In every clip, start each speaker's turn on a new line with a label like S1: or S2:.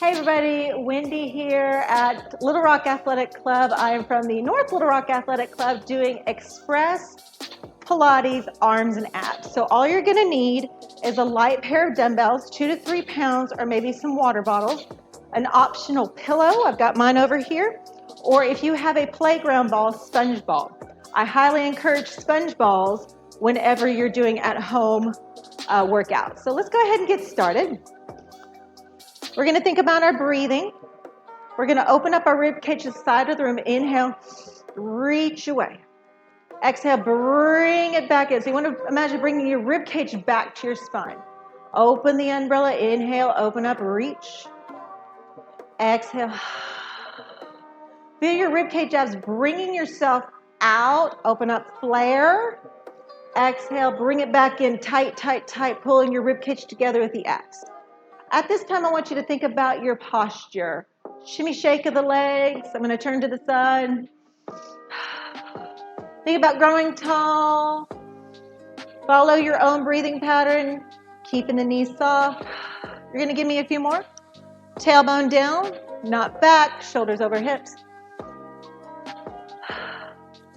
S1: Hey everybody, Wendy here at Little Rock Athletic Club. I am from the North Little Rock Athletic Club doing Express Pilates arms and abs. So all you're gonna need is a light pair of dumbbells, 2 to 3 pounds, or maybe some water bottles, an optional pillow, I've got mine over here, or if you have a playground ball, sponge ball. I highly encourage sponge balls whenever you're doing at home workouts. So let's go ahead and get started. We're going to think about our breathing. We're going to open up our rib cage to the side of the room. Inhale, reach away. Exhale, bring it back in. So you want to imagine bringing your rib cage back to your spine. Open the umbrella. Inhale, open up, reach. Exhale. Feel your rib cage abs bringing yourself out. Open up, flare. Exhale, bring it back in. Tight, tight, tight. Pulling your rib cage together with the abs. At this time, I want you to think about your posture. Shimmy shake of the legs. I'm going to turn to the side. Think about growing tall. Follow your own breathing pattern, keeping the knees soft. You're going to give me a few more. Tailbone down, not back, shoulders over hips.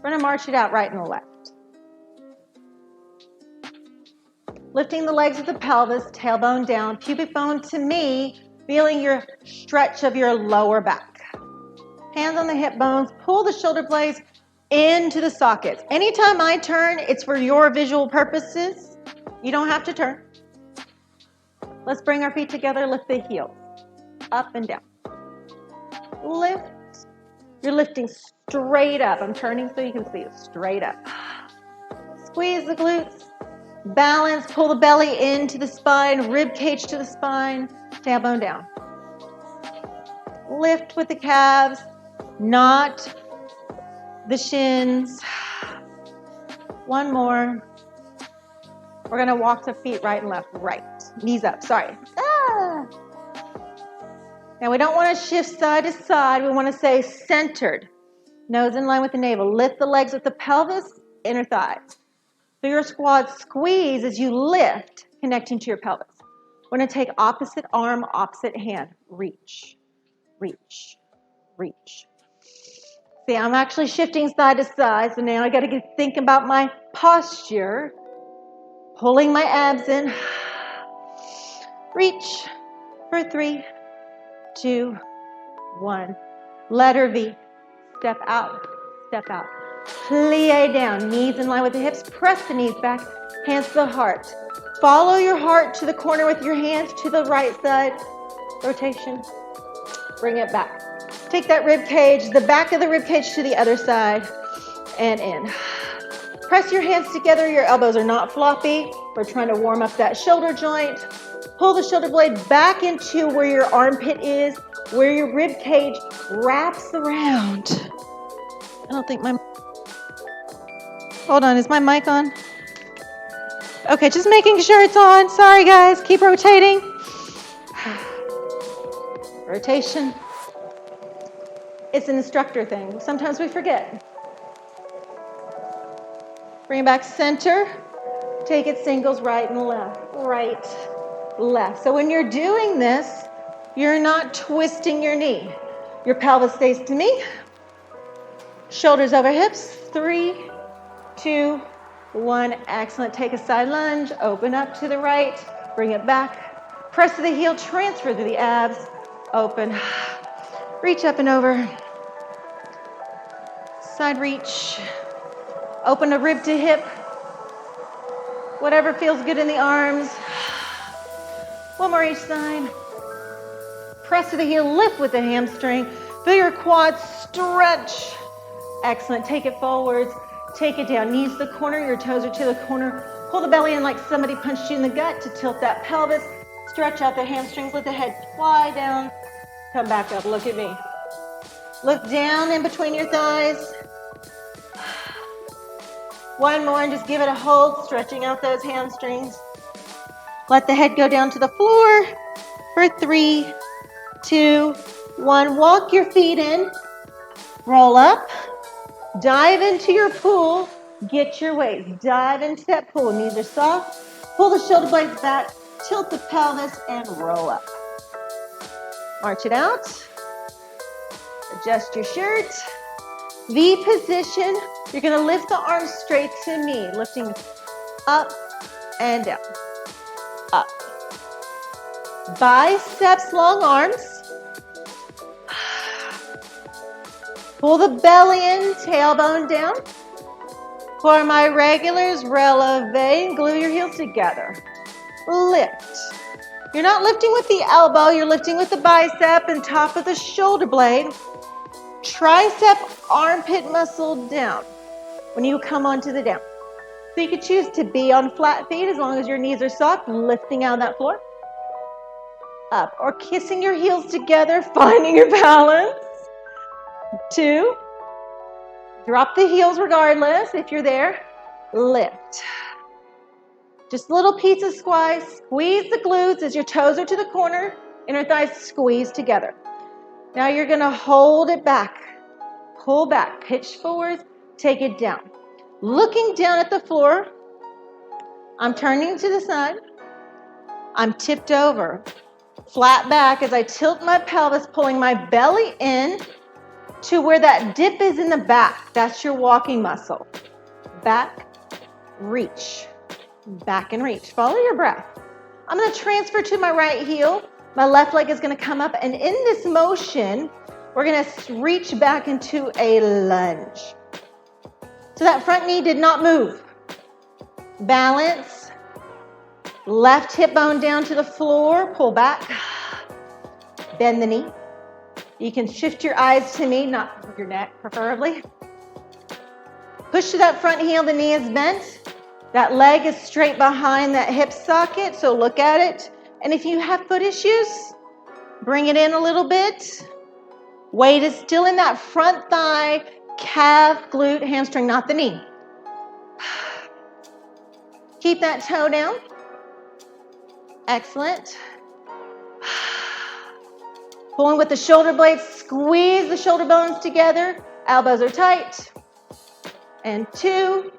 S1: We're going to march it out right and left. Lifting the legs with the pelvis, tailbone down, pubic bone to me, feeling your stretch of your lower back. Hands on the hip bones, pull the shoulder blades into the sockets. Anytime I turn, it's for your visual purposes. You don't have to turn. Let's bring our feet together, lift the heels, up and down. Lift. You're lifting straight up. I'm turning so you can see it, straight up. Squeeze the glutes. Balance, pull the belly into the spine, rib cage to the spine, tailbone down. Lift with the calves, not the shins. One more. We're going to walk the feet right and left, right. Knees up, sorry. Now we don't want to shift side to side. We want to stay centered. Nose in line with the navel. Lift the legs with the pelvis, inner thighs. So your quads squeeze as you lift, connecting to your pelvis. We're going to take opposite arm, opposite hand. Reach, reach, reach. See, I'm actually shifting side to side, so now I got to think about my posture. Pulling my abs in. Reach for 3, 2, 1. Letter V. Step out, step out. Plie down, knees in line with the hips, press the knees back, hands to the heart. Follow your heart to the corner with your hands to the right side. Rotation, bring it back. Take that rib cage, the back of the rib cage to the other side, and in. Press your hands together, your elbows are not floppy. We're trying to warm up that shoulder joint. Pull the shoulder blade back into where your armpit is, where your rib cage wraps around. I don't think Hold on, is my mic on? Okay, just making sure it's on. Sorry guys, keep rotating. Rotation. It's an instructor thing. Sometimes we forget. Bring it back center. Take it singles, right and left. Right, left. So when you're doing this, you're not twisting your knee. Your pelvis stays to me. Shoulders over hips. 3, 2, 1. Excellent. Take a side lunge. Open up to the right. Bring it back. Press to the heel. Transfer to the abs. Open. Reach up and over. Side reach. Open a rib to hip. Whatever feels good in the arms. One more each side. Press to the heel. Lift with the hamstring. Feel your quads stretch. Excellent. Take it forwards. Take it down. Knees to the corner. Your toes are to the corner. Pull the belly in like somebody punched you in the gut to tilt that pelvis. Stretch out the hamstrings. Let the head fly down. Come back up. Look at me. Look down in between your thighs. One more and just give it a hold. Stretching out those hamstrings. Let the head go down to the floor for 3, 2, 1. Walk your feet in. Roll up. Dive into your pool. Get your weight. Dive into that pool. Knees are soft. Pull the shoulder blades back. Tilt the pelvis and roll up. March it out. Adjust your shirt. V position. You're going to lift the arms straight to me, lifting up and down. Up. Biceps, long arms. Pull the belly in, tailbone down. For my regulars, releve and glue your heels together. Lift. You're not lifting with the elbow, you're lifting with the bicep and top of the shoulder blade. Tricep, armpit muscle down when you come onto the down. So you could choose to be on flat feet as long as your knees are soft, lifting out of that floor. Up, or kissing your heels together, finding your balance. 2. Drop the heels regardless if you're there. Lift. Just little pizza squats. Squeeze the glutes as your toes are to the corner. Inner thighs squeeze together. Now you're going to hold it back. Pull back. Pitch forward. Take it down. Looking down at the floor. I'm turning to the side. I'm tipped over. Flat back as I tilt my pelvis, pulling my belly in to where that dip is in the back. That's your walking muscle. Back, reach. Back and reach. Follow your breath. I'm going to transfer to my right heel. My left leg is going to come up, and in this motion, we're going to reach back into a lunge. So that front knee did not move. Balance. Left hip bone down to the floor. Pull back. Bend the knee. You can shift your eyes to me, not your neck, preferably. Push to that front heel. The knee is bent. That leg is straight behind that hip socket, so look at it. And if you have foot issues, bring it in a little bit. Weight is still in that front thigh, calf, glute, hamstring, not the knee. Keep that toe down. Excellent. Pulling with the shoulder blades, squeeze the shoulder bones together. Elbows are tight. And 2.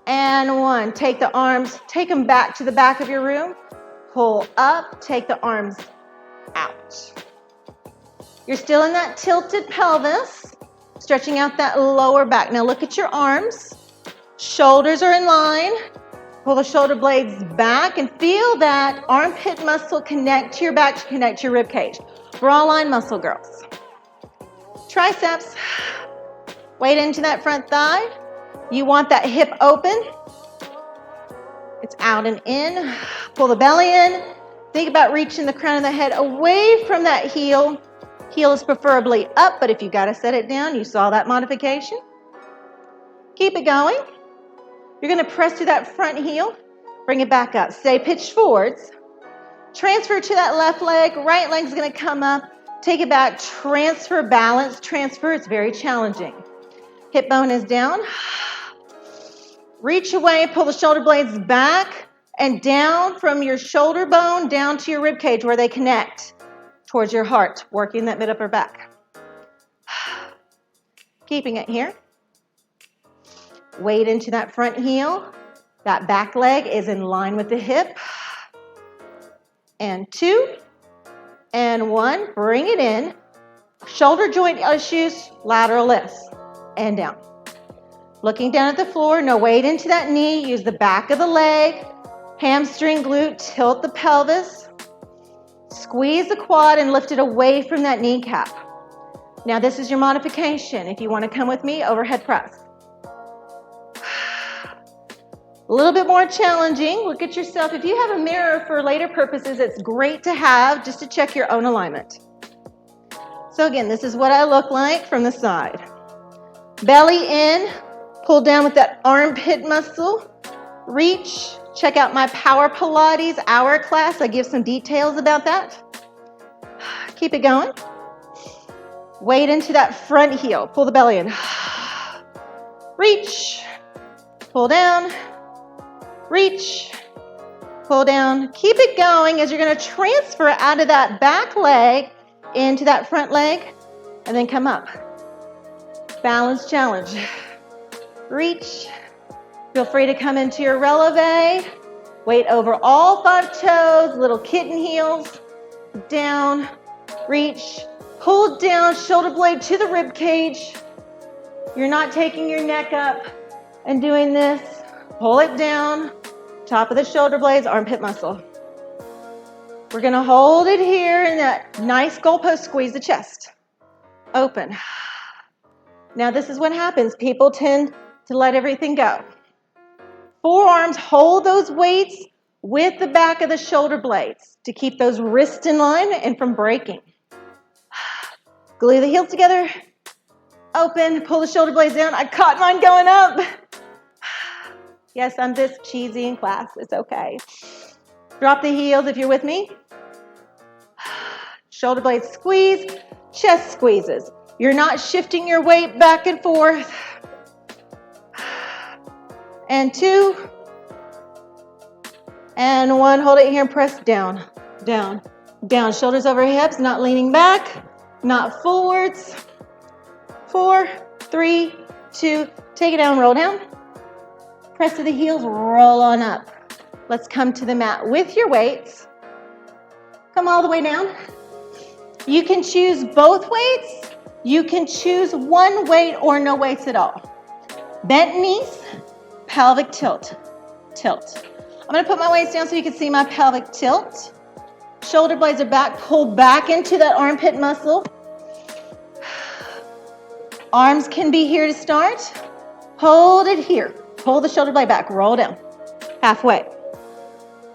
S1: And 1. Take the arms, take them back to the back of your room. Pull up, take the arms out. You're still in that tilted pelvis, stretching out that lower back. Now look at your arms. Shoulders are in line. Pull the shoulder blades back and feel that armpit muscle connect to your back to connect to your rib cage. Bra line muscle, girls. Triceps. Weight into that front thigh. You want that hip open. It's out and in. Pull the belly in. Think about reaching the crown of the head away from that heel. Heel is preferably up, but if you got to set it down, you saw that modification. Keep it going. You're going to press through that front heel. Bring it back up. Stay pitched forwards. Transfer to that left leg. Right leg's going to come up. Take it back. Transfer, balance, transfer. It's very challenging. Hip bone is down. Reach away, pull the shoulder blades back and down from your shoulder bone down to your rib cage where they connect towards your heart, working that mid upper back. Keeping it here. Weight into that front heel. That back leg is in line with the hip. And 2. And 1. Bring it in. Shoulder joint issues, lateral lifts. And down. Looking down at the floor, no weight into that knee. Use the back of the leg. Hamstring, glute, tilt the pelvis. Squeeze the quad and lift it away from that kneecap. Now this is your modification. If you want to come with me, overhead press. A little bit more challenging. Look at yourself. If you have a mirror for later purposes, it's great to have just to check your own alignment. So again, this is what I look like from the side. Belly in. Pull down with that armpit muscle. Reach. Check out my Power Pilates hour class. I give some details about that. Keep it going. Weight into that front heel. Pull the belly in. Reach. Pull down. Reach. Pull down. Keep it going as you're going to transfer out of that back leg into that front leg and then come up. Balance challenge. Reach. Feel free to come into your releve. Weight over all 5 toes, little kitten heels. Down, reach, pull down, shoulder blade to the rib cage. You're not taking your neck up and doing this. Pull it down, top of the shoulder blades, armpit muscle. We're gonna hold it here in that nice goalpost, squeeze the chest. Open. Now this is what happens. People tend to let everything go. Forearms, hold those weights with the back of the shoulder blades to keep those wrists in line and from breaking. Glue the heels together. Open, pull the shoulder blades down. I caught mine going up. Yes, I'm this cheesy in class. It's okay. Drop the heels if you're with me. Shoulder blades squeeze, chest squeezes. You're not shifting your weight back and forth. And 2. And 1. Hold it here and press down, down, down. Shoulders over hips, not leaning back, not forwards. 4, 3, 2. Take it down, roll down. Press to the heels, roll on up. Let's come to the mat with your weights. Come all the way down. You can choose both weights. You can choose one weight or no weights at all. Bent knees, pelvic tilt, tilt. I'm gonna put my weights down so you can see my pelvic tilt. Shoulder blades are back, pull back into that armpit muscle. Arms can be here to start. Hold it here. Pull the shoulder blade back, roll down. Halfway.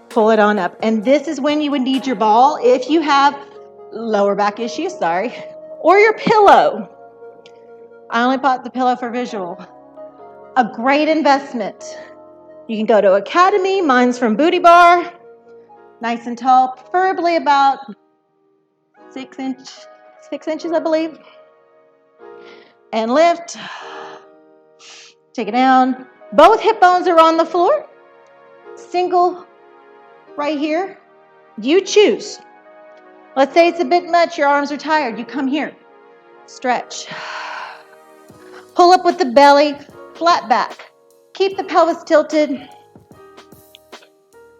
S1: Pull it on up. And this is when you would need your ball if you have lower back issues, or your pillow. I only bought the pillow for visual. A great investment. You can go to Academy. Mine's from Booty Bar. Nice and tall, preferably about 6 inches, I believe. And lift. Take it down. Both hip bones are on the floor. Single right here. You choose. Let's say it's a bit much, your arms are tired. You come here. Stretch. Pull up with the belly, flat back. Keep the pelvis tilted.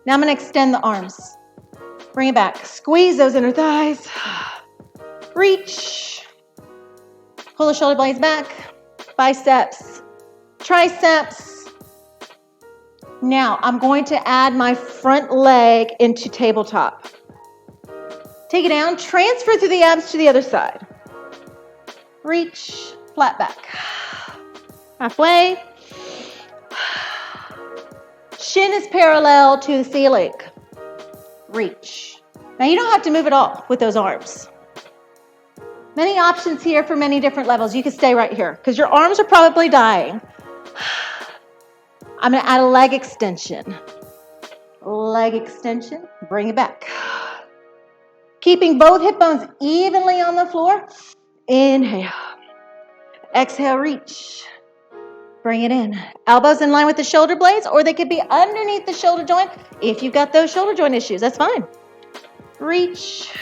S1: Now I'm going to extend the arms. Bring it back. Squeeze those inner thighs. Reach. Pull the shoulder blades back. Biceps. Triceps. Now I'm going to add my front leg into tabletop. Take it down. Transfer through the abs to the other side. Reach. Flat back. Halfway. Shin is parallel to the ceiling. Reach. Now you don't have to move at all with those arms. Many options here for many different levels. You can stay right here because your arms are probably dying. I'm going to add a leg extension. Leg extension. Bring it back. Keeping both hip bones evenly on the floor. Inhale. Exhale, reach. Bring it in. Elbows in line with the shoulder blades, or they could be underneath the shoulder joint if you've got those shoulder joint issues. That's fine. Reach.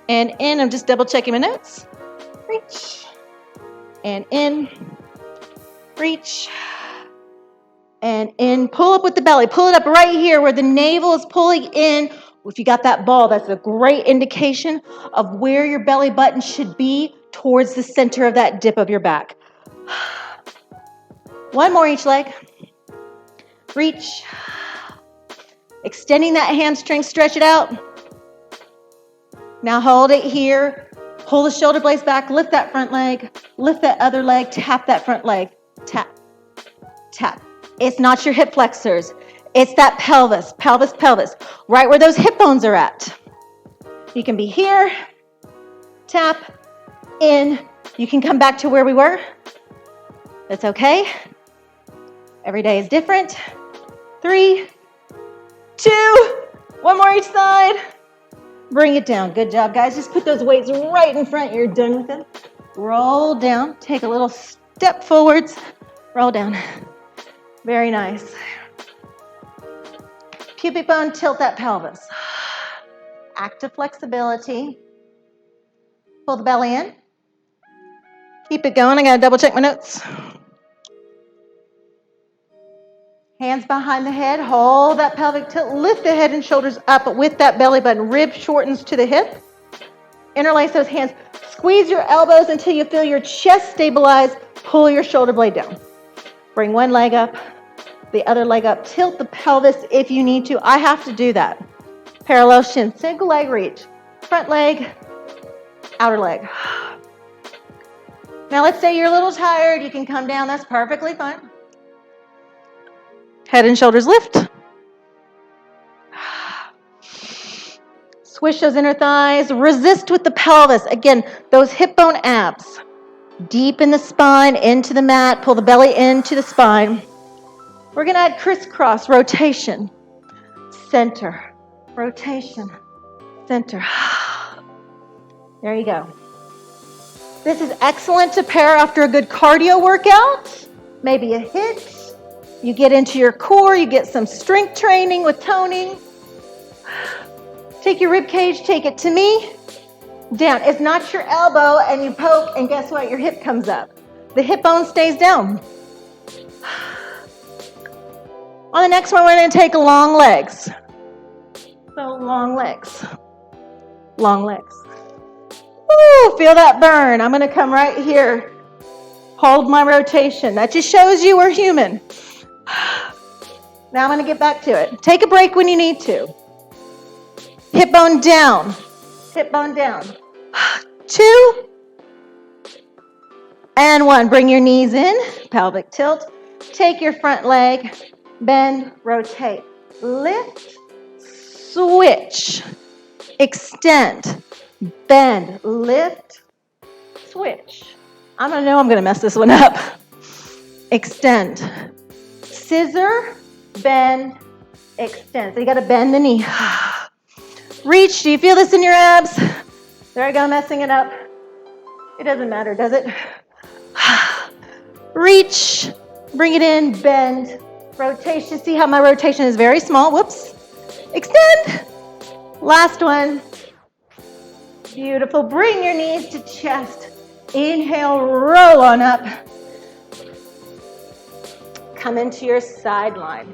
S1: And in. I'm just double checking my notes. Reach. And in. Reach. And in. Pull up with the belly. Pull it up right here where the navel is pulling in. If you got that ball, that's a great indication of where your belly button should be towards the center of that dip of your back. One more each leg. Reach. Extending that hamstring, stretch it out. Now hold it here. Pull the shoulder blades back, lift that front leg, lift that other leg, tap that front leg. Tap, tap. It's not your hip flexors. It's that pelvis, pelvis, pelvis, right where those hip bones are at. You can be here, tap, in. You can come back to where we were. That's okay. Every day is different. 3, 2, one more each side. Bring it down. Good job, guys. Just put those weights right in front. You're done with them. Roll down. Take a little step forwards. Roll down. Very nice. Pubic bone, tilt that pelvis. Active flexibility. Pull the belly in. Keep it going. I got to double check my notes. Hands behind the head. Hold that pelvic tilt. Lift the head and shoulders up with that belly button. Rib shortens to the hip. Interlace those hands. Squeeze your elbows until you feel your chest stabilize. Pull your shoulder blade down. Bring one leg up, the other leg up. Tilt the pelvis if you need to. I have to do that. Parallel shin, single leg reach. Front leg, outer leg. Now let's say you're a little tired. You can come down. That's perfectly fine. Head and shoulders lift. Swish those inner thighs. Resist with the pelvis. Again, those hip bone abs. Deep in the spine, into the mat. Pull the belly into the spine. We're going to add crisscross rotation. Center. Rotation. Center. There you go. This is excellent to pair after a good cardio workout. Maybe a HIIT. You get into your core. You get some strength training with toning. Take your rib cage, take it to me, down. It's not your elbow and you poke and guess what? Your hip comes up. The hip bone stays down. On the next one, we're going to take long legs. So long legs. Long legs. Ooh, feel that burn. I'm going to come right here. Hold my rotation. That just shows you we're human. Now I'm going to get back to it. Take a break when you need to. Hip bone down. Hip bone down. 2 and 1. Bring your knees in. Pelvic tilt. Take your front leg. Bend. Rotate. Lift. Switch. Extend. Bend. Lift. Switch. I'm going to mess this one up. Extend. Scissor. Bend. Extend. So you got to bend the knee. Reach. Do you feel this in your abs? There I go, messing it up. It doesn't matter, does it? Reach. Bring it in. Bend. Rotation. See how my rotation is very small. Whoops. Extend. Last one. Beautiful. Bring your knees to chest. Inhale. Roll on up. Come into your side line.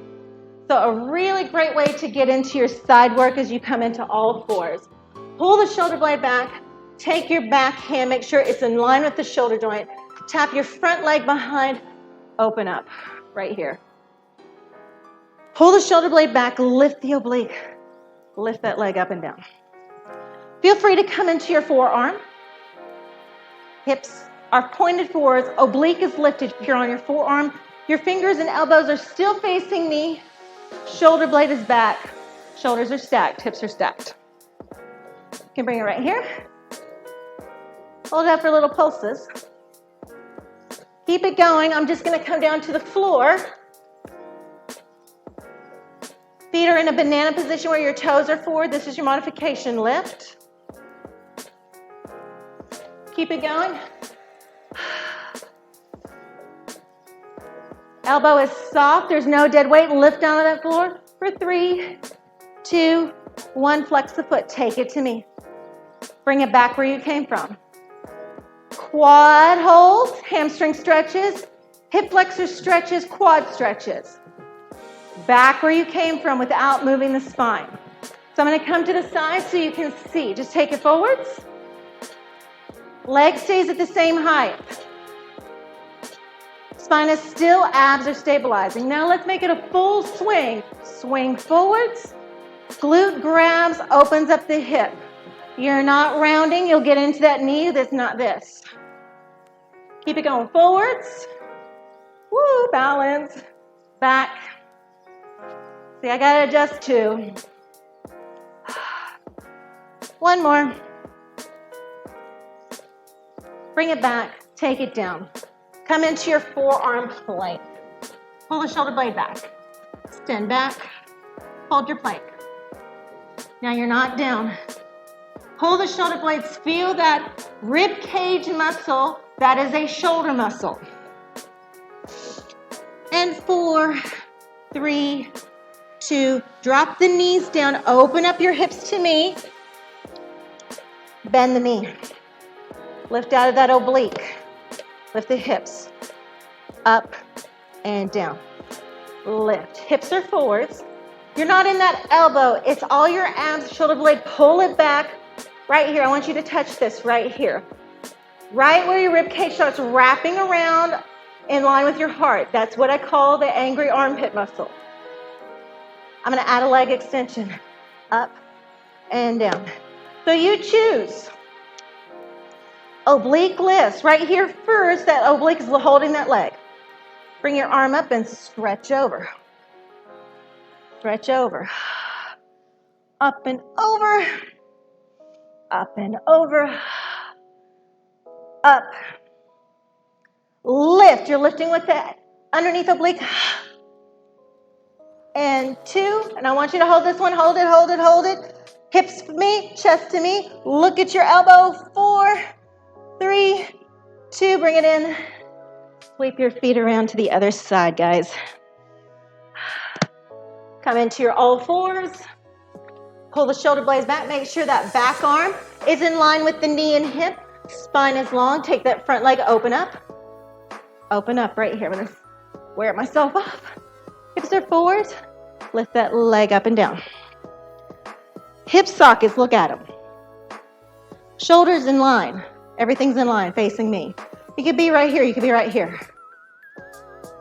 S1: So a really great way to get into your side work is you come into all fours. Pull the shoulder blade back. Take your back hand. Make sure it's in line with the shoulder joint. Tap your front leg behind. Open up right here. Pull the shoulder blade back. Lift the oblique. Lift that leg up and down. Feel free to come into your forearm. Hips are pointed forwards. Oblique is lifted. If you're on your forearm, your fingers and elbows are still facing me. Shoulder blade is back. Shoulders are stacked. Hips are stacked. You can bring it right here. Hold it up for little pulses. Keep it going. I'm just going to come down to the floor. Feet are in a banana position where your toes are forward. This is your modification lift. Keep it going. Elbow is soft. There's no dead weight. Lift down to that floor for 3, 2, 1. Flex the foot. Take it to me. Bring it back where you came from. Quad holds, hamstring stretches, hip flexor stretches, quad stretches. Back where you came from without moving the spine. So I'm going to come to the side so you can see. Just take it forwards. Leg stays at the same height. Spine is still, abs are stabilizing. Now let's make it a full swing. Swing forwards. Glute grabs, opens up the hip. You're not rounding. You'll get into that knee that's not this. Keep it going forwards. Woo, balance. Back. See, I got to adjust too. One more. Bring it back. Take it down. Come into your forearm plank. Pull the shoulder blade back. Extend back. Hold your plank. Now you're not down. Pull the shoulder blades. Feel that rib cage muscle. That is a shoulder muscle. And 4, 3, 2. Drop the knees down. Open up your hips to me. Bend the knee. Lift out of that oblique. Lift the hips. Up and down. Lift. Hips are forwards. You're not in that elbow. It's all your abs, shoulder blade. Pull it back. Right here, I want you to touch this right here. Right where your rib cage starts wrapping around in line with your heart. That's what I call the angry armpit muscle. I'm gonna add a leg extension, up and down. So you choose. Oblique lifts, right here first, that oblique is holding that leg. Bring your arm up and stretch over. Stretch over. Up and over. Up and over. Up. Lift. You're lifting with that underneath oblique. And 2. And I want you to hold this one. Hold it, hold it, hold it. Hips to me, chest to me. Look at your elbow. 4, 3, 2. Bring it in. Sweep your feet around to the other side, guys. Come into your all fours. Pull the shoulder blades back. Make sure that back arm is in line with the knee and hip. Spine is long. Take that front leg, open up. Open up right here. I'm going to wear myself off. Hips are forward. Lift that leg up and down. Hip sockets, look at them. Shoulders in line. Everything's in line, facing me. You could be right here. You could be right here.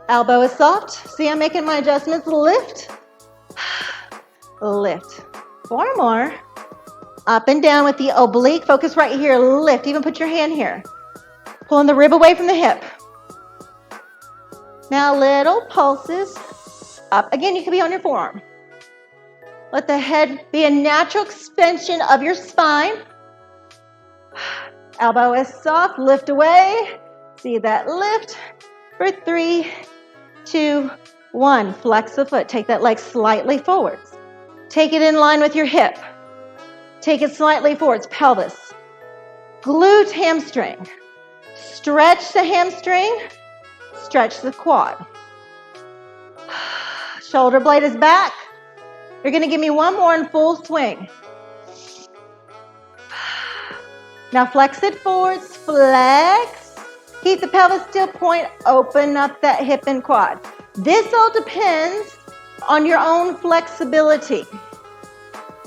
S1: Elbow is soft. See, I'm making my adjustments. Lift. Lift. 4 more. Up and down with the oblique. Focus right here. Lift. Even put your hand here. Pulling the rib away from the hip. Now little pulses. Up. Again, you can be on your forearm. Let the head be a natural extension of your spine. Elbow is soft. Lift away. See that lift. For 3, 2, 1. Flex the foot. Take that leg slightly forwards. Take it in line with your hip. Take it slightly forwards. Pelvis. Glute hamstring. Stretch the hamstring. Stretch the quad. Shoulder blade is back. You're going to give me one more in full swing. Now flex it forwards. Flex. Keep the pelvis still. Point. Open up that hip and quad. This all depends on your own flexibility.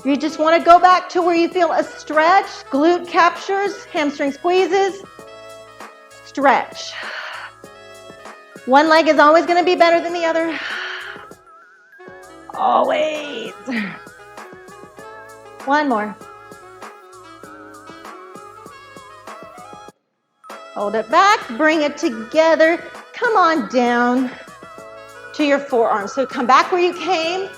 S1: You just want to go back to where you feel a stretch. Glute captures. Hamstring squeezes. Stretch. One leg is always going to be better than the other. Always. One more. Hold it back. Bring it together. Come on down to your forearm. So come back where you came.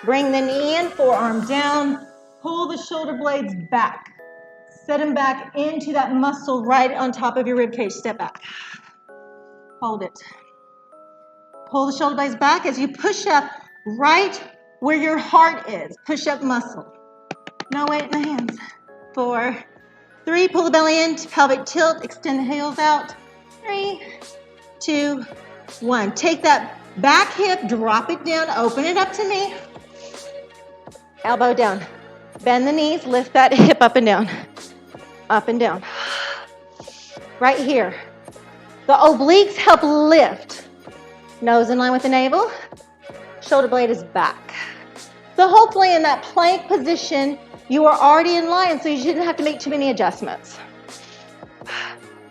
S1: Bring the knee in, forearm down. Pull the shoulder blades back. Set them back into that muscle right on top of your rib cage. Step back. Hold it. Pull the shoulder blades back as you push up right where your heart is. Push up muscle. No weight in the hands. 4, 3, pull the belly in, pelvic tilt, extend the heels out. 3, 2, 1. Take that back hip, drop it down, open it up to me. Elbow down. Bend the knees, lift that hip up and down. Up and down. Right here. The obliques help lift. Nose in line with the navel. Shoulder blade is back. So hopefully in that plank position, you are already in line, so you shouldn't have to make too many adjustments.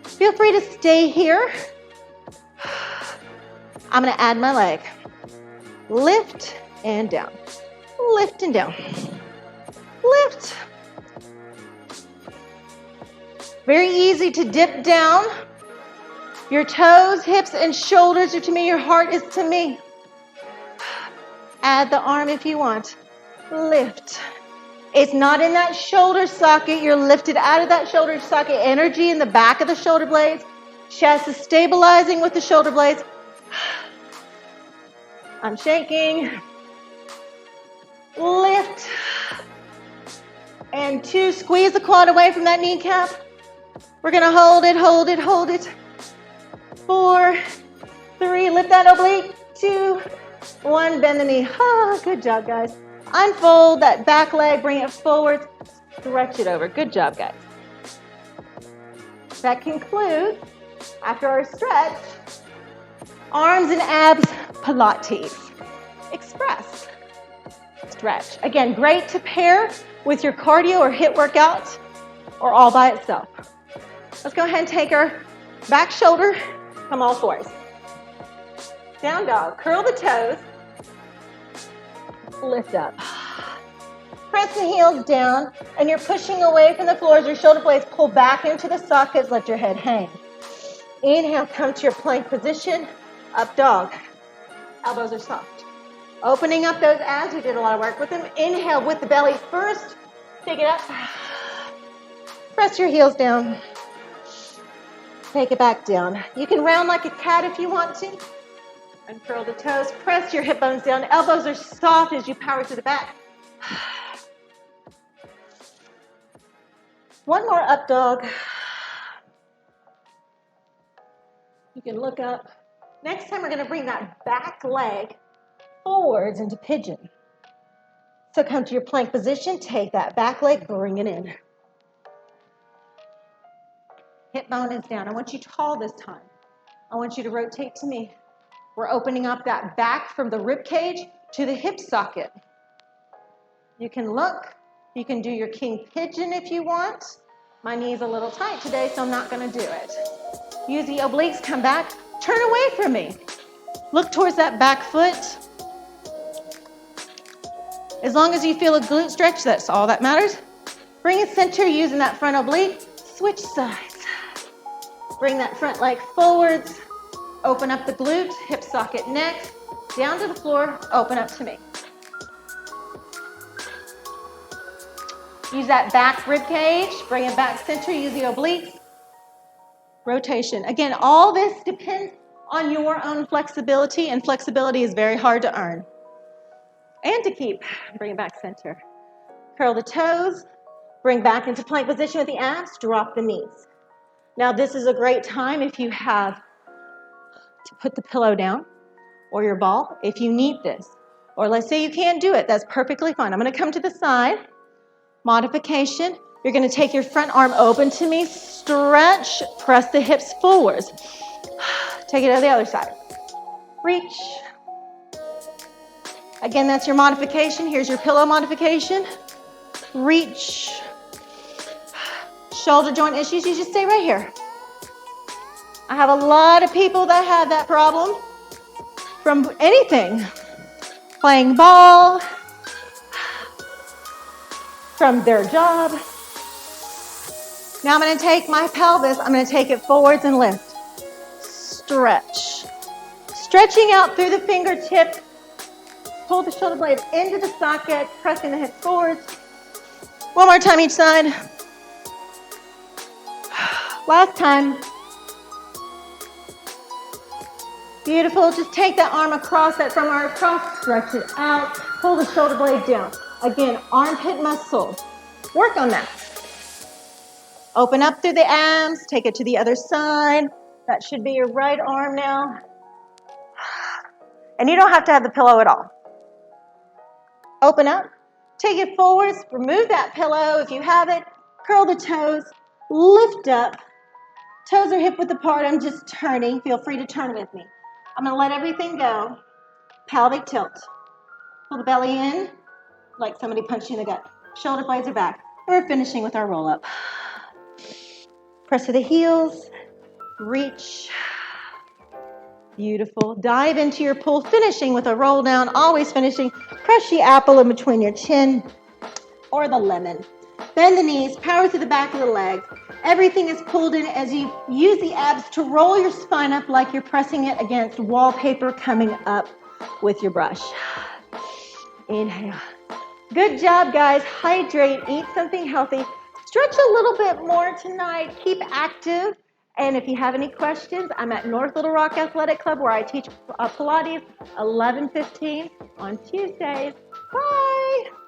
S1: Feel free to stay here. I'm going to add my leg. Lift and down. Lift and down. Lift. Very easy to dip down. Your toes, hips, and shoulders are to me. Your heart is to me. Add the arm if you want. Lift. It's not in that shoulder socket. You're lifted out of that shoulder socket. Energy in the back of the shoulder blades. Chest is stabilizing with the shoulder blades. I'm shaking. Lift. And 2, squeeze the quad away from that kneecap. We're going to hold it, hold it, hold it. 4, 3, lift that oblique. 2, 1, bend the knee. Ah, good job, guys. Unfold that back leg, bring it forward, stretch it over. Good job, guys. That concludes, after our stretch, arms and abs Pilates. Express. Stretch. Again, great to pair with your cardio or HIIT workout. or all by itself. Let's go ahead and take our back shoulder, come all fours. Down dog, curl the toes, lift up. Press the heels down, and you're pushing away from the floor as your shoulder blades pull back into the sockets, let your head hang. Inhale, come to your plank position, up dog. Elbows are soft. Opening up those abs, we did a lot of work with them. Inhale with the belly first, take it up. Press your heels down. Take it back down. You can round like a cat if you want to. And curl the toes. Press your hip bones down. Elbows are soft as you power to the back. One more up dog. You can look up. Next time we're going to bring that back leg forwards into pigeon. So come to your plank position. Take that back leg, bring it in. Hip bone is down. I want you tall this time. I want you to rotate to me. We're opening up that back from the rib cage to the hip socket. You can look. You can do your king pigeon if you want. My knee's a little tight today, so I'm not going to do it. Use the obliques, come back. Turn away from me. Look towards that back foot. As long as you feel a glute stretch, that's all that matters. Bring it center using that front oblique. Switch sides. Bring that front leg forwards. Open up the glute, hip socket next. Down to the floor, open up to me. Use that back rib cage. Bring it back center, use the obliques. Rotation. Again, all this depends on your own flexibility, and flexibility is very hard to earn. And to keep. Bring it back center. Curl the toes. Bring back into plank position with the abs. Drop the knees. Now this is a great time if you have to put the pillow down or your ball if you need this. Or let's say you can't do it. That's perfectly fine. I'm going to come to the side. Modification. You're going to take your front arm open to me. Stretch. Press the hips forwards. Take it to the other side. Reach. Again, that's your modification. Here's your pillow modification. Reach. Shoulder joint issues, you just stay right here. I have a lot of people that have that problem from anything. Playing ball, from their job. Now I'm going to take my pelvis, I'm going to take it forwards and lift. Stretch. Stretching out through the fingertips. Pull the shoulder blades into the socket, pressing the hips forwards. One more time each side. Last time. Beautiful. Just take that arm across, that front arm across, stretch it out, pull the shoulder blade down. Again, armpit muscle. Work on that. Open up through the abs, take it to the other side. That should be your right arm now. And you don't have to have the pillow at all. Open up, take it forwards, remove that pillow if you have it, curl the toes, lift up. Toes are hip width apart, I'm just turning. Feel free to turn with me. I'm going to let everything go. Pelvic tilt. Pull the belly in like somebody punched you in the gut. Shoulder blades are back. We're finishing with our roll-up. Press to the heels. Reach. Beautiful. Dive into your pull, finishing with a roll down. Always finishing. Crush the apple in between your chin or the lemon. Bend the knees, power through the back of the legs. Everything is pulled in as you use the abs to roll your spine up like you're pressing it against wallpaper coming up with your brush. Inhale. Good job, guys. Hydrate, eat something healthy. Stretch a little bit more tonight. Keep active. And if you have any questions, I'm at North Little Rock Athletic Club where I teach Pilates 11:15 on Tuesdays. Bye.